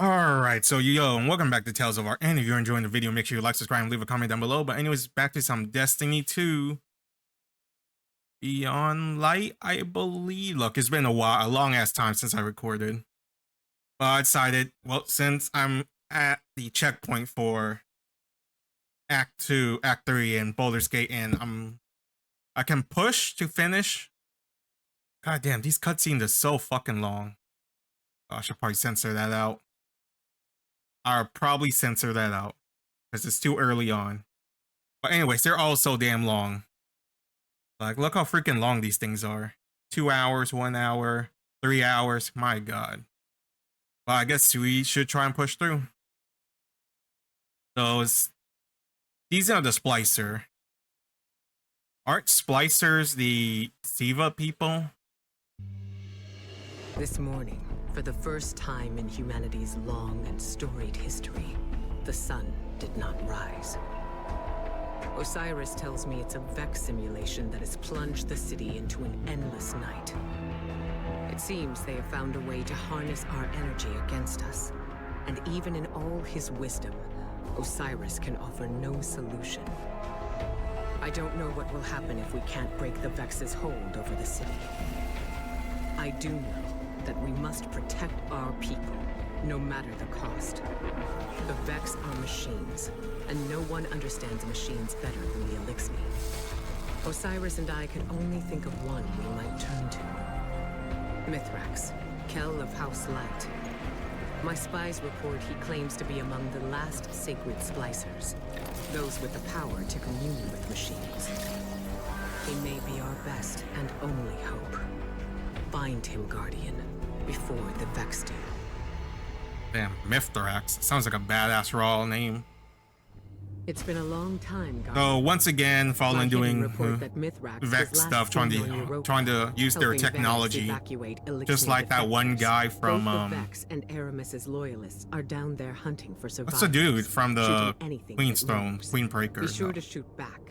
Alright, so yo, and welcome back to Tales of Art. And if you're enjoying the video, make sure you like, subscribe, and leave a comment down below. But anyways, back to some Destiny 2 Beyond Light, I believe. Look, it's been a while, a long ass time since I recorded. But I decided, well, since I'm at the checkpoint for Act 2, Act 3, and Baldur's Gate, and I can push to finish. God damn, these cutscenes are so fucking long. Oh, I should probably censor that out. I'll probably censor that out because it's too early on. But anyways, they're all so damn long. Like, look how freaking long these things are. 2 hours, 1 hour, 3 hours. My God. Well, I guess we should try and push through. So these are the Splicer. Aren't Splicers the SIVA people? This morning, for the first time in humanity's long and storied history, the sun did not rise. Osiris tells me it's a Vex simulation that has plunged the city into an endless night. It seems they have found a way to harness our energy against us. And even in all his wisdom, Osiris can offer no solution. I don't know what will happen if we can't break the Vex's hold over the city. I do know that we must protect our people, no matter the cost. The Vex are machines, and no one understands machines better than the Elixir. Osiris and I could only think of one we might turn to. Mithrax, Kell of House Light. My spies report he claims to be among the last sacred splicers, those with the power to commune with machines. He may be our best and only hope. Find him, Guardian, before the Vex do. Damn, Mithrax. Sounds like a badass raw name. It's been a long time, Guardian. So once again, Fallen doing Vex stuff, trying Europa, to use their technology, just like that one guy from Both the Vex and Eramis's loyalists are down there hunting for survivors. what's the dude from the Queen's that Throne, moves. Queenbreaker? Be sure to shoot back.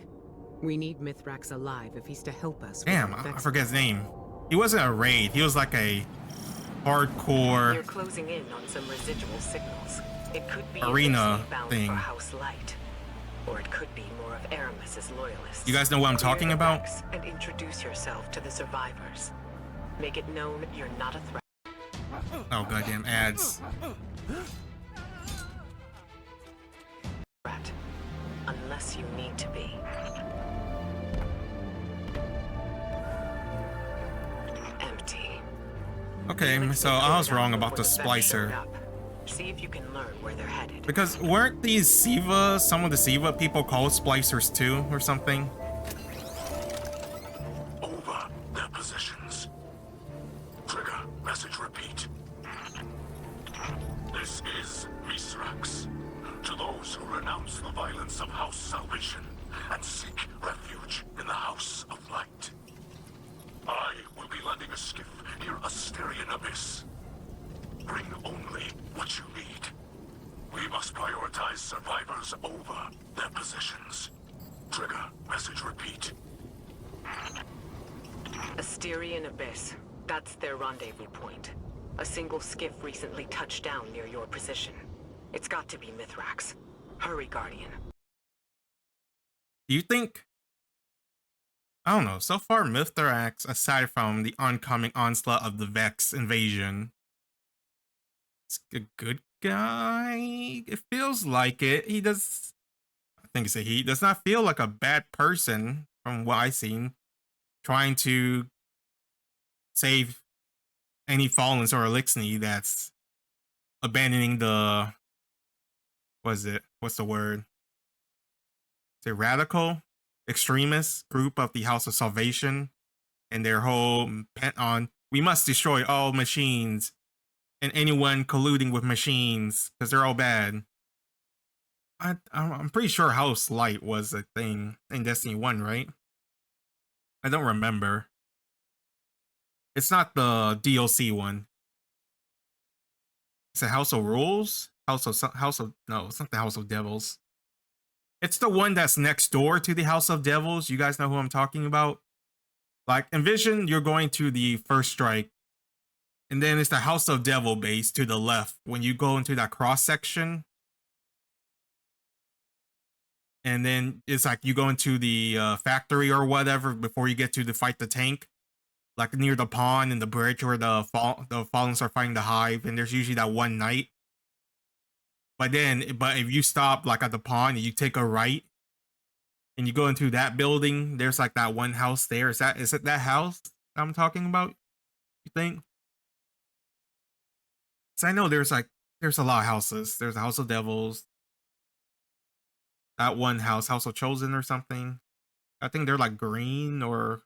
We need Mithrax alive if he's to help us. Damn, I forget his name. He wasn't a raid. He was like a hardcore. You're closing in on some residual signals. It could be arena bound thing. for House Light, or it could be more of Eramis's loyalists. You guys know what I'm talking about? And introduce yourself to the survivors. Make it known you're not a threat. Oh goddamn ads. Unless you need to be. Empty. Okay, so I was wrong about the Splicer. See if you can learn where they're headed. Because weren't these SIVA, some of the SIVA people called Splicers too, or something? Over their positions. Trigger, message repeat. This is Mithrax. To those who renounce the violence of House Salvation and seek refuge in the House of Light. I will be landing a skiff near Asterian Abyss. Bring only what you need. We must prioritize survivors over their positions. Trigger, message repeat. Asterian Abyss. That's their rendezvous point. A single skiff recently touched down near your position. It's got to be Mithrax. Hurry, Guardian. Do you think? I don't know. So far, Mithrax, aside from the oncoming onslaught of the Vex invasion, is a good guy. It feels like it. He does. I think it's a he. Does not feel like a bad person from what I've seen. Trying to save any Fallens or Elixir that's abandoning the. What is it? What's the word? Is it radical? Extremist group of the House of Salvation and their whole pent on we must destroy all machines and anyone colluding with machines because they're all bad. I'm pretty sure House Light was a thing in Destiny 1, right? I don't remember. It's not the DLC one. It's a House of Rules? No, it's not the House of Devils. It's the one that's next door to the House of Devils. You guys know who I'm talking about? Like, envision you're going to the First Strike And then it's the House of Devil base to the left when you go into that cross section. And then it's like you go into the factory or whatever before you get to fight the tank. Like near the pond and the bridge where the Fallens are fighting the Hive. And there's usually that one knight. But if you stop like at the pond and you take a right and you go into that building, there's like that one house there. Is it that house I'm talking about? You think? Because I know there's a lot of houses. There's the House of Devils. That one house, House of Chosen or something. I think they're like green or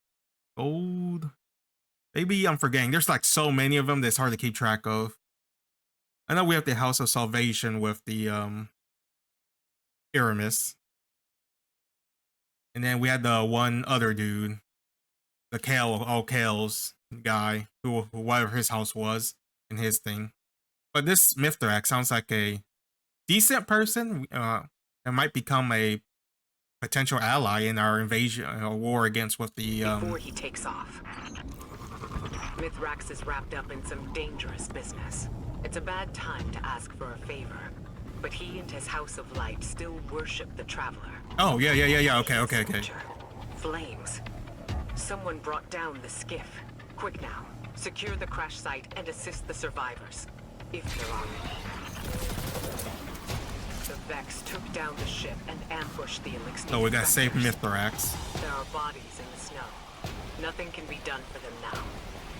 gold. Maybe I'm forgetting. There's like so many of them that it's hard to keep track of. I know we have the House of Salvation with the Eramis. And then we had the one other dude, the Kale of all Kales guy, who whatever his house was and his thing. But this Mithrax sounds like a decent person. It might become a potential ally in our invasion war against with the Before he takes off, Mithrax is wrapped up in some dangerous business. It's a bad time to ask for a favor, but he and his House of Light still worship the Traveler. Oh, yeah. Okay. Flames. Someone brought down the skiff. Quick now. Secure the crash site and assist the survivors. If there are any. The Vex took down the ship and ambushed the Elixir. Oh, we gotta save Mithrax. There are bodies in the snow. Nothing can be done for them now.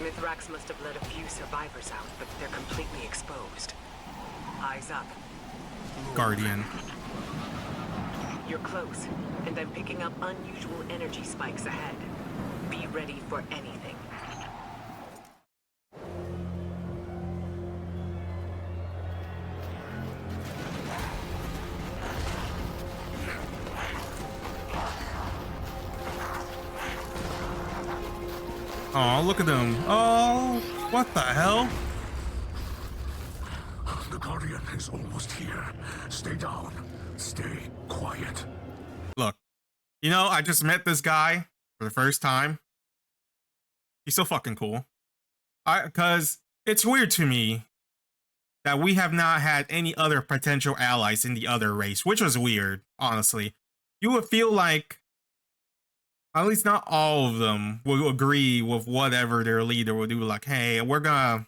Mithrax must have let a few survivors out, but they're completely exposed. Eyes up. Guardian. You're close, and I'm picking up unusual energy spikes ahead. Be ready for anything. Oh, look at them. Oh, what the hell? The Guardian is almost here. Stay down. Stay quiet. Look, I just met this guy for the first time. He's so fucking cool. Because it's weird to me that we have not had any other potential allies in the other race, which was weird, honestly. You would feel like at least not all of them will agree with whatever their leader will do. Like, hey, we're gonna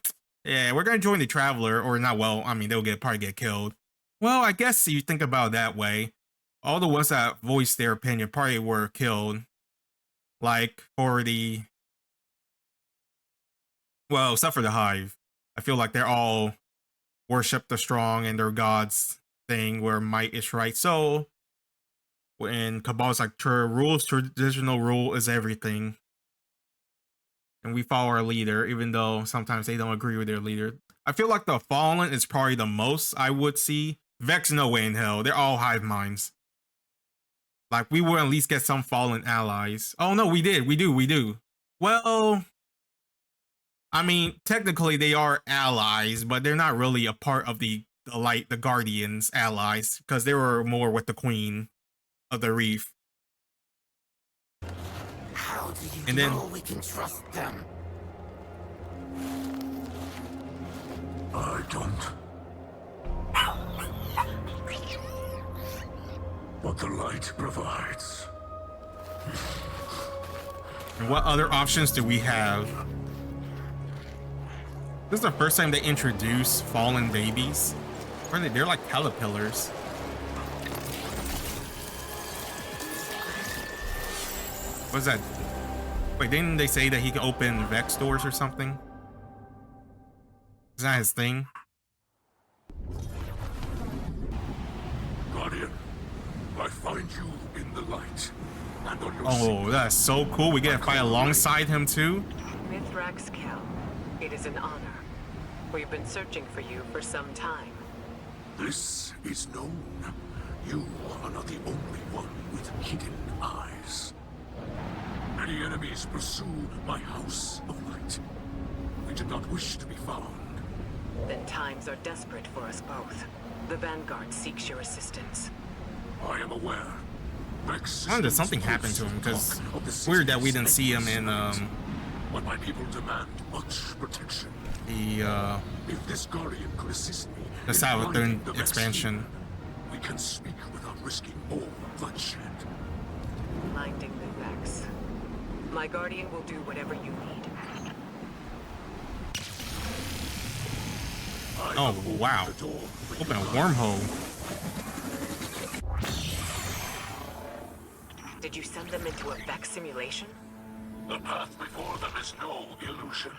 join the Traveler, or not. Well, I mean, they'll probably get killed. Well, I guess you think about it that way. All the ones that voiced their opinion probably were killed. Like except for the Hive. I feel like they're all worship the strong and their gods thing where might is right. So when Cabal's like traditional rule is everything. And we follow our leader, even though sometimes they don't agree with their leader. I feel like the Fallen is probably the most I would see. Vex, no way in hell. They're all hive minds. Like, we would at least get some Fallen allies. Oh, no, we did. We do. Well, I mean, technically they are allies, but they're not really a part of the Guardians allies, because they were more with the Queen of the Reef. How do you know we can trust them? I don't. What the light provides. And what other options do we have? This is the first time they introduce fallen babies. They're like caterpillars. What's that? Wait, didn't they say that he can open Vex doors or something? Is that his thing? Guardian, I find you in the light. And on your Oh, that's so cool. We get to fight alongside him too. Mithrax Kell, it is an honor. We've been searching for you for some time. This is known. You are not the only one with hidden eyes. Many enemies pursue my House of Light. We did not wish to be found. Then times are desperate for us both. The Vanguard seeks your assistance. I am aware. Vex I wonder if something happened to him, because it's weird that we didn't see him in But my people demand much protection. If this guardian could assist me the in SIVA finding 3rd the expansion. vaccine, we can speak without risking more bloodshed. Blinding the Vex. My guardian will do whatever you need. Oh wow! Open a wormhole. Did you send them into a Vex simulation? The path before them is no illusion.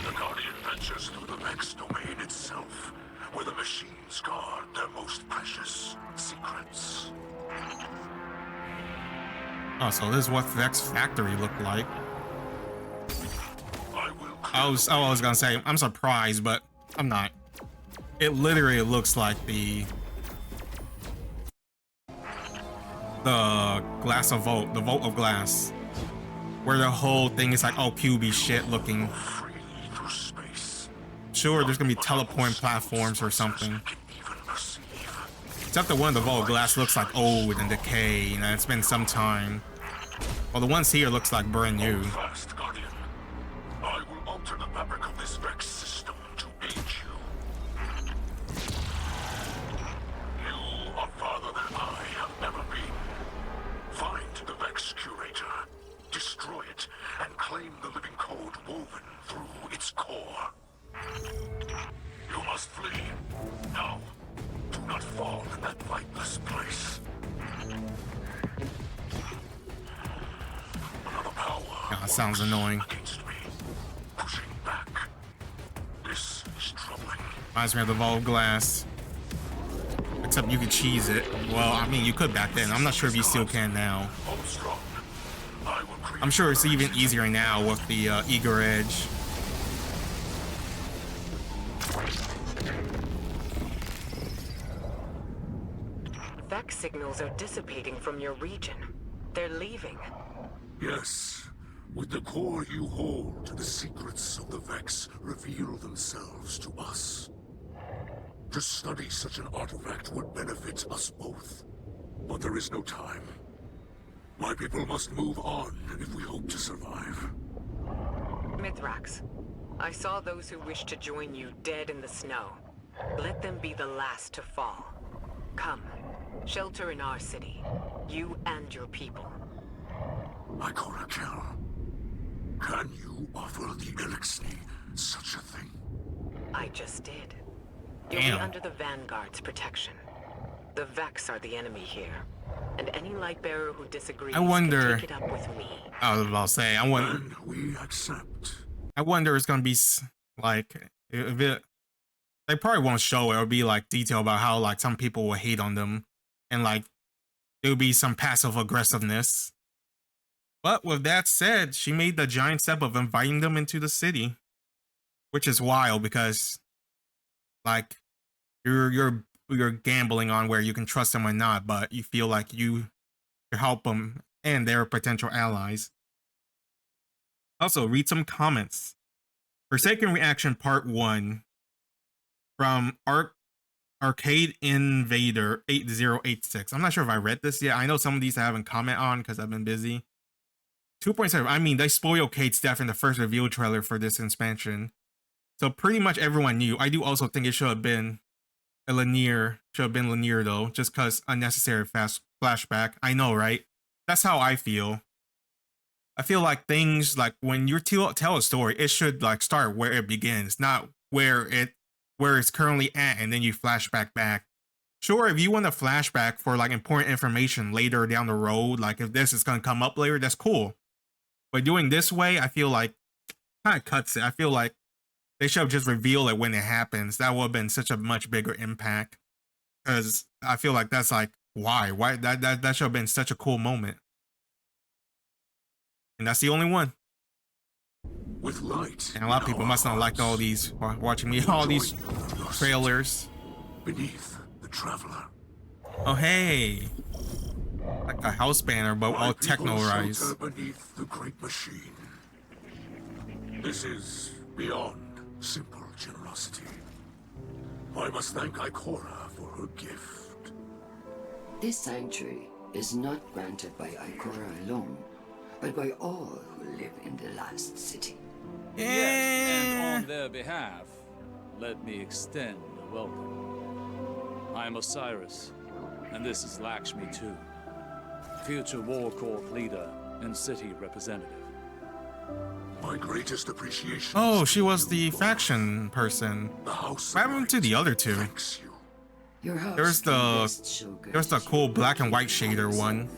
The Guardian ventures through the Vex domain itself, where the machines guard their most precious secrets. Oh, so this is what Vex Factory looked like. I was gonna say, I'm surprised, but I'm not. It literally looks like the Glass of Vault, the Vault of Glass, where the whole thing is like all cubey shit looking. Sure, there's gonna be teleport platforms or something. Except the one of the Vault of Glass looks like old and decayed, and it's been some time. Well, the ones here looks like brand new. Fast, Guardian. I will alter the fabric of this Vex system to aid you. You are farther than I have ever been. Find the Vex Curator, destroy it, and claim the living code woven through its core. You must flee. Now, do not fall in that lightless place. Another power. God, sounds annoying. Against me, pushing back. This is troubling. Reminds me of the Vault of Glass. Except you could cheese it. Well, I mean, you could back then. I'm not sure if you still can now. Hold strong. I will create I'm sure it's even easier now with the Eager Edge. Vex signals are dissipating from your region. They're leaving. Yes. With the core you hold, the secrets of the Vex reveal themselves to us. To study such an artifact would benefit us both. But there is no time. My people must move on if we hope to survive. Mithrax, I saw those who wished to join you dead in the snow. Let them be the last to fall. Come, shelter in our city. You and your people. Fallen Kell, can you offer the Elixir such a thing? I just did. You'll be under the Vanguard's protection. The Vex are the enemy here, and any Lightbearer who disagrees can take it up with me. I was about to say, I wonder. And we accept. I wonder it's gonna be like if it. They probably won't show it. It'll be like detail about how like some people will hate on them, and like there'll be some passive aggressiveness. But with that said, she made the giant step of inviting them into the city, which is wild because, like, you're gambling on where you can trust them or not, but you feel like you help them and they're potential allies. Also, read some comments. Forsaken Reaction Part 1 from Arcade Invader 8086. I'm not sure if I read this yet. I know some of these I haven't commented on because I've been busy. 2.7. I mean, they spoiled Kate's death in the first reveal trailer for this expansion, so pretty much everyone knew. I do also think it should have been a linear. Should have been linear though, just because unnecessary fast flashback. I know, right? That's how I feel. I feel like things like when you tell a story, it should like start where it begins, not where it's currently at, and then you flashback back. Sure, if you want a flashback for like important information later down the road, like if this is gonna come up later, that's cool. But doing this way, I feel like kind of cuts it. I feel like they should have just revealed it when it happens. That would have been such a much bigger impact. Because I feel like that's like why that should have been such a cool moment. And that's the only one. With light. And a lot of people must not like all these watching me all these trailers. Beneath the Traveler. Oh hey. Like a house banner, but all techno-rise. Beneath the great machine. This is beyond simple generosity. I must thank Ikora for her gift. This sanctuary is not granted by Ikora alone, but by all who live in the last city. Yes, and Yeah. on their behalf, let me extend a welcome. I'm Osiris, and this is Lakshmi too, future War Court leader and city representative. My greatest appreciation. Oh, she was the faction person. The House What happened to the other two? thanks you. Your house There's can the best show there's the cool gratitude black and to white the shader yourself. one,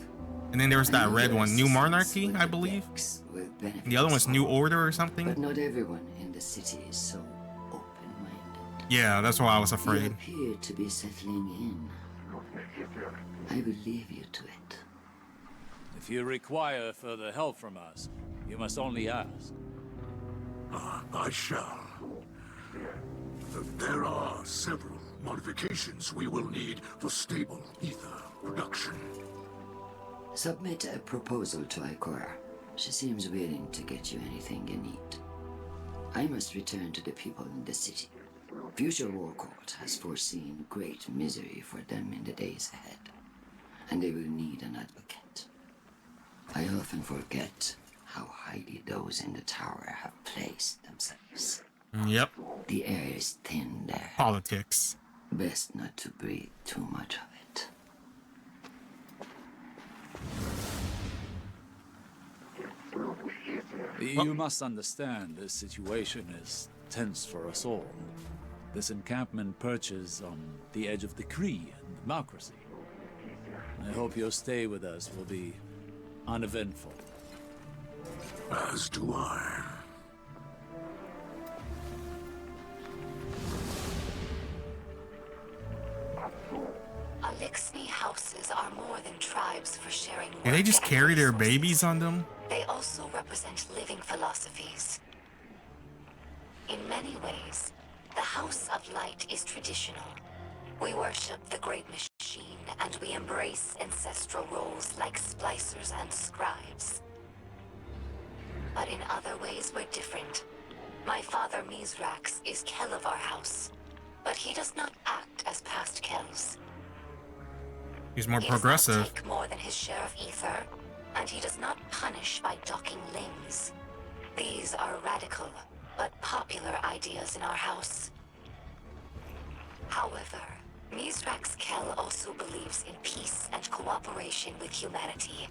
and then there's that red one, New Monarchy, I believe. And the other one's New Order or But something. not everyone in the city is so open-minded. Yeah, that's why I was You afraid. appear to be settling in. I will leave you to it. If you require further help from us, you must only ask. I shall. There are several modifications we will need for stable ether production. Submit a proposal to Ikora. She seems willing to get you anything you need. I must return to the people in the city. Future War Court has foreseen great misery for them in the days ahead, and they will need an advocate. I often forget how highly those in the tower have placed themselves. Yep, The air is thin there. politics. Best not to breathe too much of it. You must understand this situation is tense for us all. This encampment perches on the edge of decree and democracy. I hope your stay with us will be uneventful. As do I. Alixni houses are more than tribes for sharing work. Did they just and carry their resources. babies on them? They also represent living philosophies. In many ways, the House of Light is traditional. We worship the Great Machine, and we embrace ancestral roles like splicers and scribes. But in other ways, we're different. My father, Mizrax, is Kell of our house, but he does not act as past Kells. He's more He does progressive. not take more than his share of ether, and he does not punish by docking limbs. These are radical, but popular ideas in our house. However, Mizrax Kell also believes in peace and cooperation with humanity.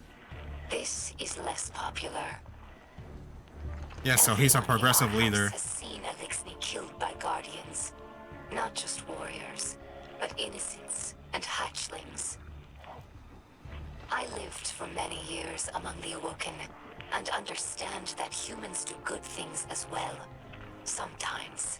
This is less popular. Yeah, so he's a Everyone in progressive our house leader. has seen Alixni killed by guardians. Not just warriors, but innocents and hatchlings. I lived for many years among the Awoken, and understand that humans do good things as well. Sometimes.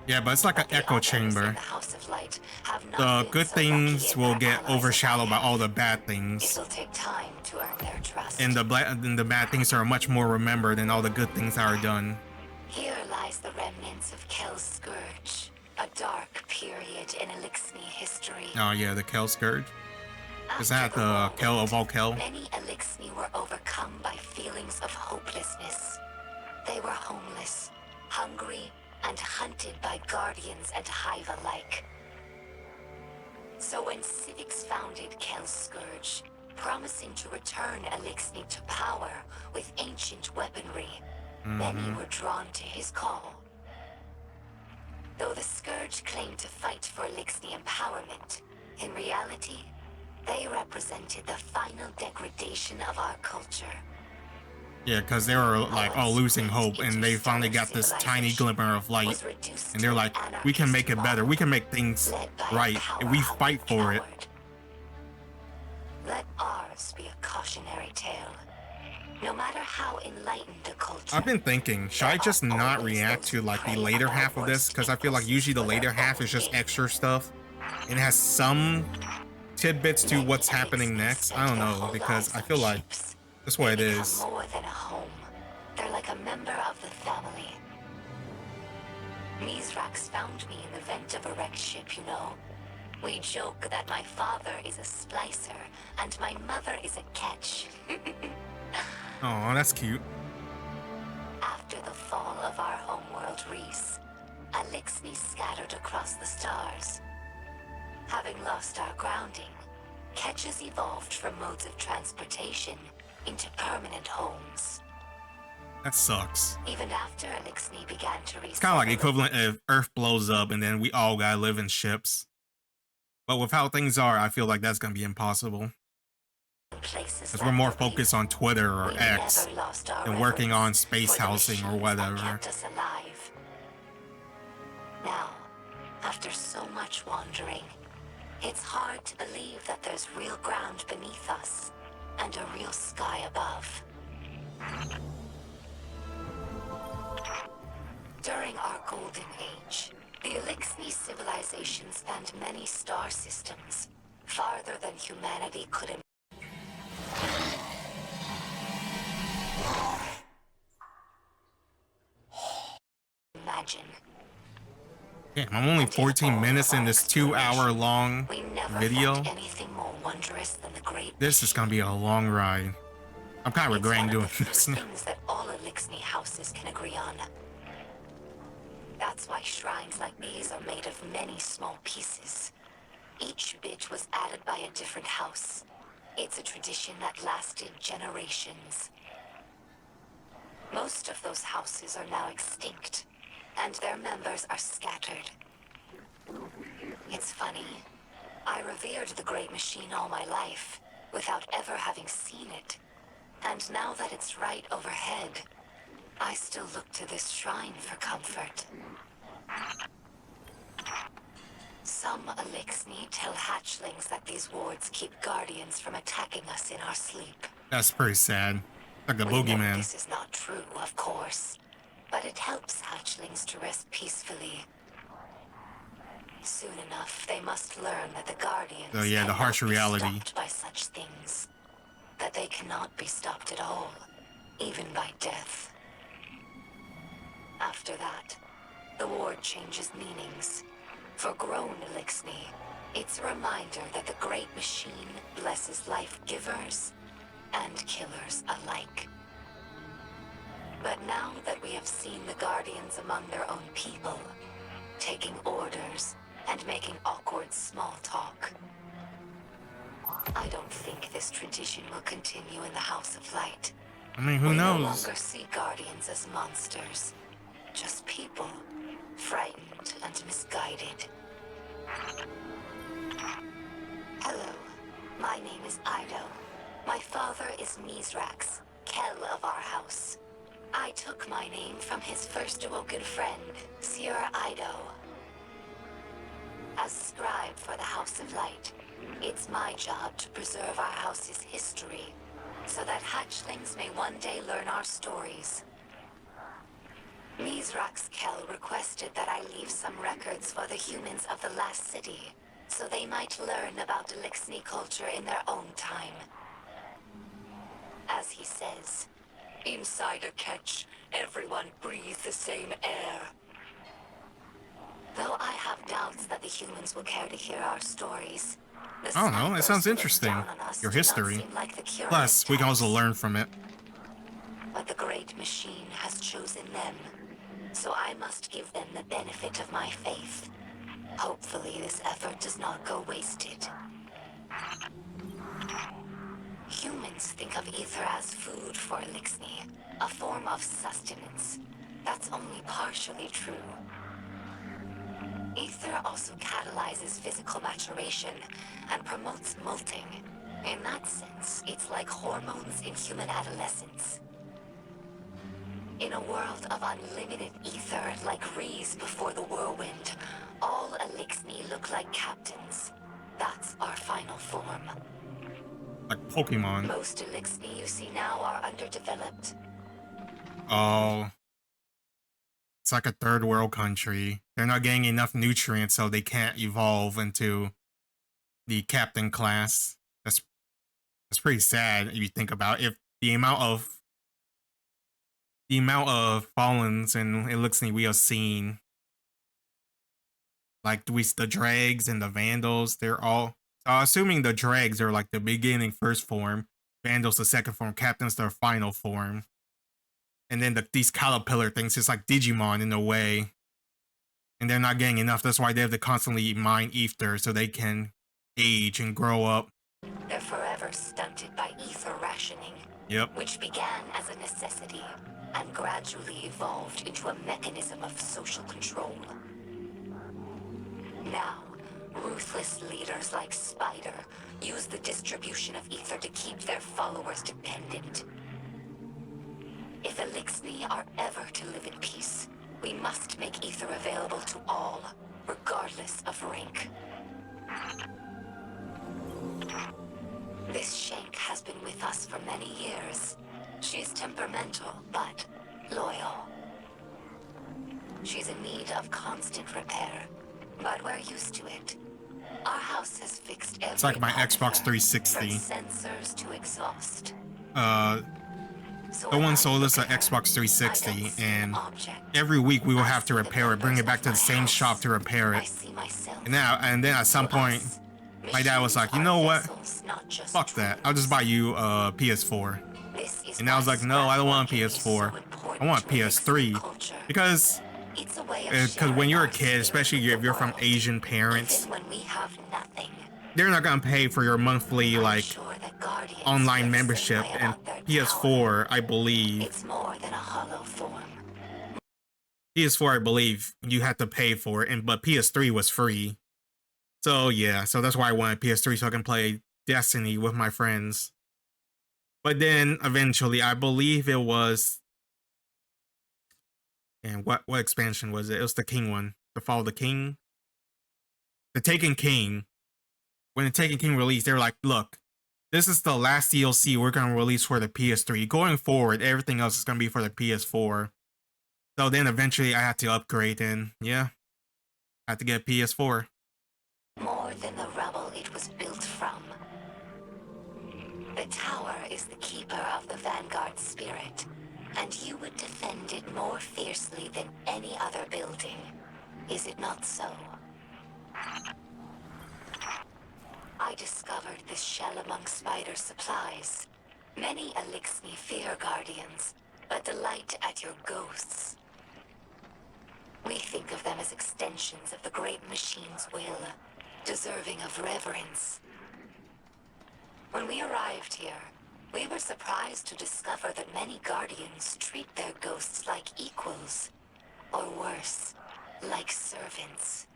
Yeah, but it's like an But the echo others in chamber. the House of Light have not The been good so lucky things in will their get allies as overshadowed I by have. all the bad It things, will take time to earn their trust. and the bad things are much more remembered than all the good things that are done. Here lies the remnants of Kell's Scourge, a dark period in Alixni history. Oh yeah, the Kell Scourge. Is that After the whirlwind, Kell of all Kell? Many Alixni were overcome by feelings of hopelessness. They were homeless, hungry, and hunted by guardians and SIVA alike. So when Civics founded Kell's Scourge, promising to return Alixni to power with ancient weaponry, many were drawn to his call. Though the Scourge claimed to fight for Alixni empowerment, in reality, they represented the final degradation of our culture. Yeah, because they were like all losing hope, and they finally got this tiny glimmer of light, and they're like, we can make it better, we can make things right, and we fight for it. Let ours be a cautionary tale. No matter how enlightened the culture. I've been thinking, should I just not react to like the later half of this? Because I feel like usually the later half is just extra stuff, and it has some tidbits to what's happening next. I don't know, because I feel like that's what it They is. become more than a home. They're like a member of the family. Mizrax found me in the vent of a wrecked ship, you know. We joke that my father is a splicer and my mother is a catch. Oh, that's cute. After the fall of our homeworld Reese, Alixni scattered across the stars. Having lost our grounding, catches evolved from modes of transportation into permanent homes. That sucks. Even after Elixni began to resettle, It's kind of like equivalent if Earth blows up and then we all gotta live in ships. But with how things are, I feel like that's gonna be impossible. Because we're more focused on Twitter or X than working on space housing or whatever. Kept us alive. Now, after so much wandering, it's hard to believe that there's real ground beneath us and a real sky above. During our golden age, the Elixni civilization spanned many star systems, farther than humanity could imagine. Damn, I'm only 14 minutes in this 2-hour-long video. Anything more wondrous than the great This is gonna be a long ride. I'm kind of regretting doing this now. things that all Elixni houses can agree on. That's why shrines like these are made of many small pieces. Each bit was added by a different house. It's a tradition that lasted generations. Most of those houses are now extinct, and their members are scattered. It's funny. I revered the Great Machine all my life, without ever having seen it. And now that it's right overhead, I still look to this shrine for comfort. Some Elixni tell hatchlings that these wards keep guardians from attacking us in our sleep. That's pretty sad. Like the We know boogeyman. this is not true, of course, but it helps hatchlings to rest peacefully. Soon enough, they must learn that the guardians Oh yeah, the cannot harsh be reality. stopped by such things. That they cannot be stopped at all, even by death. After that, the ward changes meanings. For grown Elixni, it's a reminder that the Great Machine blesses life givers and killers alike. But now that we have seen the Guardians among their own people, taking orders and making awkward small talk, I don't think this tradition will continue in the House of Light. I mean, who We no knows? longer see Guardians as monsters, just people, frightened and misguided. Hello, my name is Ido. My father is Mizrax, Kell of our house. I took my name from his first awoken friend, Sir Ido. As scribe for the House of Light, it's my job to preserve our house's history, so that hatchlings may one day learn our stories. Mizrax Kell requested that I leave some records for the humans of the last city, so they might learn about Elixni culture in their own time. As he says, inside a ketch, everyone breathes the same air. Though I have doubts that the humans will care to hear our stories, the I don't know, it snipers sounds who look interesting. down on us Your do not history. seem like the curious Plus, we can also types. learn from it. But the Great Machine has chosen them, so I must give them the benefit of my faith. Hopefully this effort does not go wasted. Humans think of ether as food for Elixni, a form of sustenance. That's only partially true. Ether also catalyzes physical maturation and promotes molting. In that sense, it's like hormones in human adolescence. In a world of unlimited ether, like Rees before the whirlwind, all Elixni look like captains. That's our final form. Like Pokemon. Most Elixni you see now are underdeveloped. Oh. It's like a third world country. They're not getting enough nutrients, so they can't evolve into the captain class. That's pretty sad if you think about it. If the amount of Fallens and Elixni we have seen, like the dregs and the vandals, they're all, so assuming the dregs are like the beginning first form, vandals the second form, captains their final form. And then these caterpillar things, it's like Digimon in a way. And they're not getting enough. That's why they have to constantly mine ether so they can age and grow up. They're forever stunted by ether rationing. Yep. Which began as a necessity. and gradually evolved into a mechanism of social control. Now, ruthless leaders like Spider use the distribution of ether to keep their followers dependent. If Elixni are ever to live in peace, we must make ether available to all, regardless of rank. This Shank has been with us for many years. She's temperamental, but loyal. She's in need of constant repair, but we're used to it. Our house has fixed every It's like my part of Xbox her, 360. from sensors to exhaust. Someone sold us an Xbox 360, and every week we will have to repair it, bring it back to the same shop to repair it. And then at some point, my dad was like, you know what? Fuck that. I'll just buy you a PS4. And I was like, no, I don't want a PS4. I want a PS3. Because when you're a kid, especially if you're from Asian parents, they're not gonna pay for your monthly like online membership. And PS4, I believe, It's more than a hollow form. PS4, I believe you had to pay for it, but PS3 was free. So yeah, so that's why I wanted PS3 so I can play Destiny with my friends. But then eventually, I believe it was, and what expansion was it? It was the King one, the Fall of the King, the Taken King. When the Taken King released, they were like, look, this is the last DLC we're going to release for the PS3. Going forward, everything else is going to be for the PS4. So then eventually I had to upgrade, and yeah, I had to get a PS4. More than the rubble it was built from. The tower is the keeper of the Vanguard spirit, and you would defend it more fiercely than any other building. Is it not so? I discovered this shell among Spider's supplies. Many Elixni fear Guardians, but delight at your ghosts. We think of them as extensions of the great machine's will, deserving of reverence. When we arrived here, we were surprised to discover that many Guardians treat their ghosts like equals, or worse, like servants.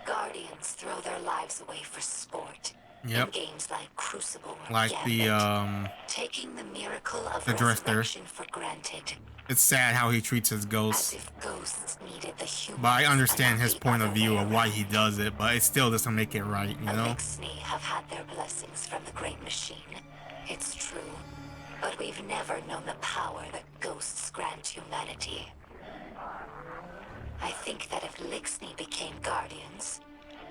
Guardians throw their lives away for sport. Yep. In games like Crucible or Like Gambit, taking the miracle of the Drifter. resurrection for granted. It's sad how he treats his As ghosts. if ghosts needed the humans. But I understand and not his the point of other view way of why around. he does it, but it still doesn't make it right, you know? Elixni have had their blessings from the great machine. It's true. But we've never known the power that ghosts grant humanity. I think that if Elixni became guardians,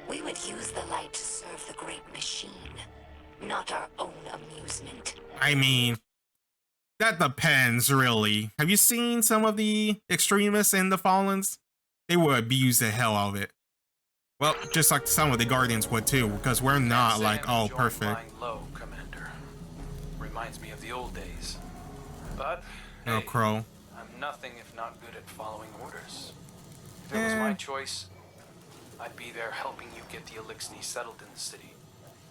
we would use the light to serve the great machine, not our own amusement. I mean, that depends, really. Have you seen some of the extremists in the Fallens? They would abuse the hell out of it. Well, just like some of the Guardians would too, because we're not like, oh, perfect. Lying low, Commander. Reminds me of the old days. But No, hey, Crow. I'm nothing if not good at following orders. If it was my choice, I'd be there helping you get the Elixni settled in the city.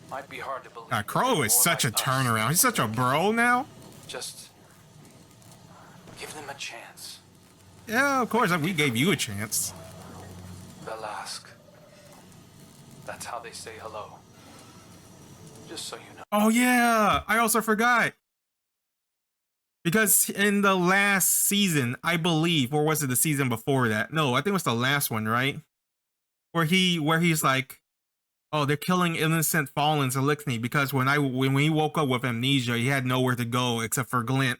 Might be hard to believe. Crow is such a turnaround. He's such a bro now. Just give them a chance. Yeah, of course. We gave you a chance. They'll ask. That's how they say hello. Just so you know. Oh yeah, I also forgot. Because in the last season, I believe, or was it the season before that? No, I think it was the last one, right? Where he's like, oh, they're killing innocent Fallens Elixni because when he woke up with amnesia, he had nowhere to go except for Glint.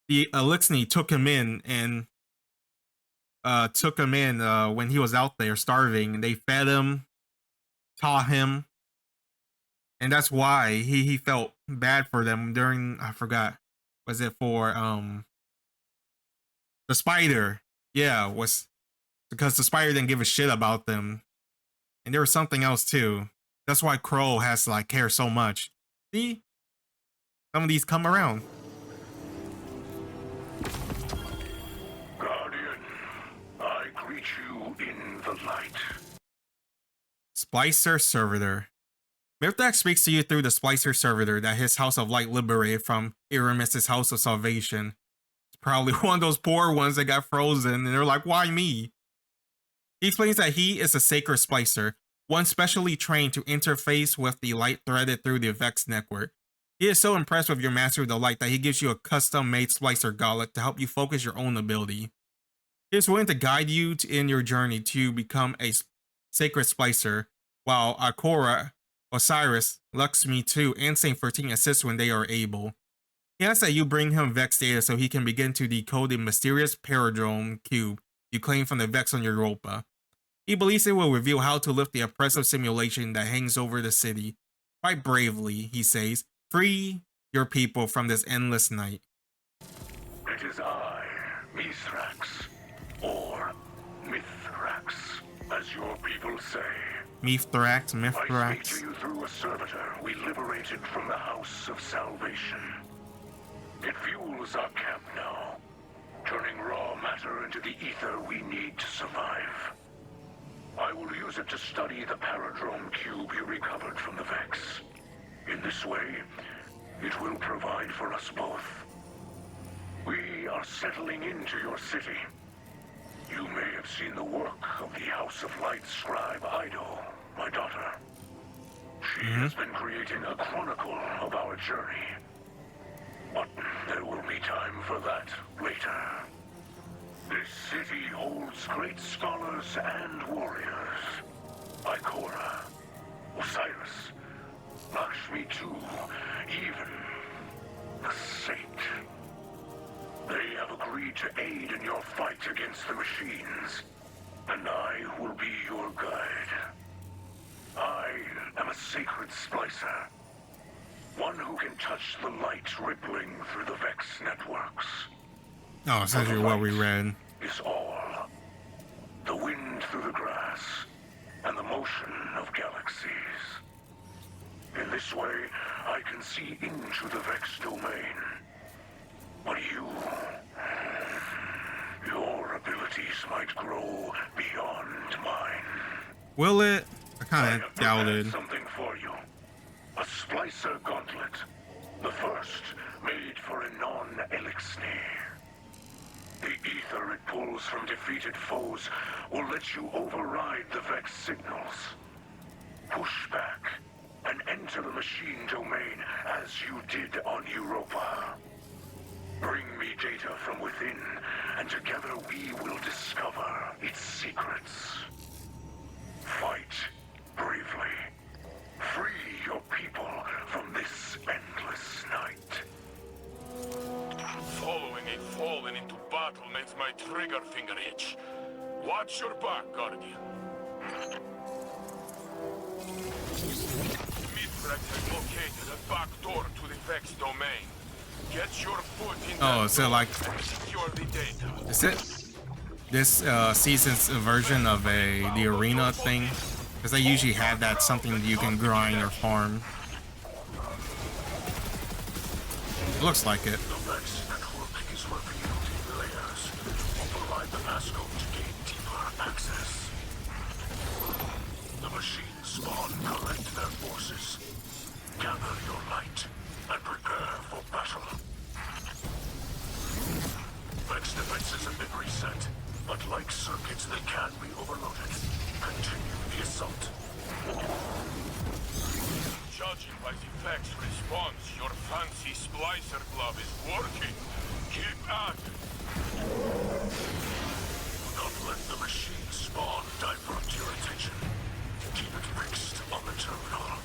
The Elixni took him in and when he was out there starving. They fed him, taught him, and that's why he felt bad for them during, I forgot, was it for the Spider? Yeah, was because the Spider didn't give a shit about them. And there was something else too. That's why Crow has to like care so much. See? Some of these come around. Guardian, I greet you in the light. Splicer Servitor. Mithrak speaks to you through the Splicer Servitor that his House of Light liberated from Eramis' House of Salvation. probably one of those poor ones that got frozen, and they're like, why me? He explains that he is a sacred splicer, one specially trained to interface with the light threaded through the Vex network. He is so impressed with your mastery of the light that he gives you a custom-made Splicer gauntlet to help you focus your own ability. He is willing to guide you in your journey to become a sacred Splicer, while Ikora, Osiris, Luxme 2, and Saint 13 assist when they are able. He asks that you bring him Vex data so he can begin to decode the mysterious Paradrome cube you claim from the Vex on Europa. He believes it will reveal how to lift the oppressive simulation that hangs over the city. Fight bravely, he says. Free your people from this endless night. It is I, Mithrax, or Mithrax, as your people say. Mithrax. I speak to you through a servitor we liberated from the House of Salvation. It fuels our camp now, turning raw matter into the ether we need to survive. I will use it to study the Paradrome cube you recovered from the Vex. In this way, it will provide for us both. We are settling into your city. You may have seen the work of the House of Light scribe Ido, my daughter. She has been creating a chronicle of our journey. But there will be time for that later. This city holds great scholars and warriors. Ikora, Osiris, Luxme 2, even the Saint. They have agreed to aid in your fight against the machines, and I will be your guide. I am a sacred Splicer, one who can touch the light rippling through the Vex networks. Oh, essentially what we read. Is all. The wind through the grass, and the motion of galaxies. In this way, I can see into the Vex domain. But your abilities might grow beyond mine. Will it? I kind of doubted. Something for you. A Splicer gauntlet. The first made for a non-Elixni. The ether it pulls from defeated foes will let you override the Vex signals. Push back and enter the machine domain as you did on Europa. Bring me data from within, and together we will discover its secrets. Fight bravely. Free your people from this endless night. Following a fallen into battle makes my trigger finger itch. Watch your back, Guardian. Mithrax has located a back door to the Vex domain. Get your foot in Oh, so like, secure the data. is it this season's version of the arena thing? Because they usually have that something that you can grind or farm. It looks like it. The Vex network is revealed in layers. Provide the passcode to gain deeper access. The machines spawn collect their forces. Gather your light and prepare for battle. Vex defenses have been reset, but like circuits, they can be overloaded. Continue the assault. Judging by the Vex response, your fancy Splicer glove is working. Keep at it. Do not let the machine spawn divert your attention. Keep it fixed on the terminal.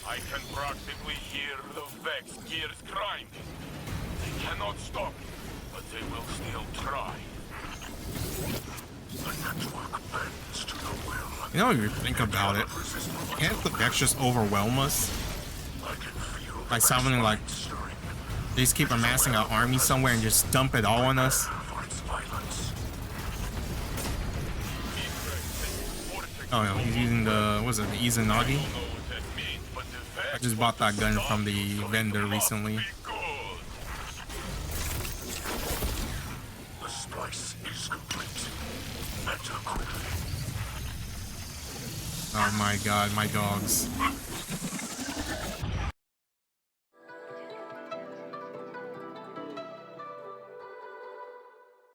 I can practically hear the Vex gears grinding. They cannot stop it, but they will still try. The network bends to the will. You know, if you think about it, can't the Vex just overwhelm us? I can feel By summoning, like, stirring they just keep amassing an army somewhere and just dump it all on us? for its violence. Oh, no, he's using the, what was it, the Izanagi? I just bought that gun from the vendor recently. The splice is complete. Enter quickly. Oh my god, my dogs.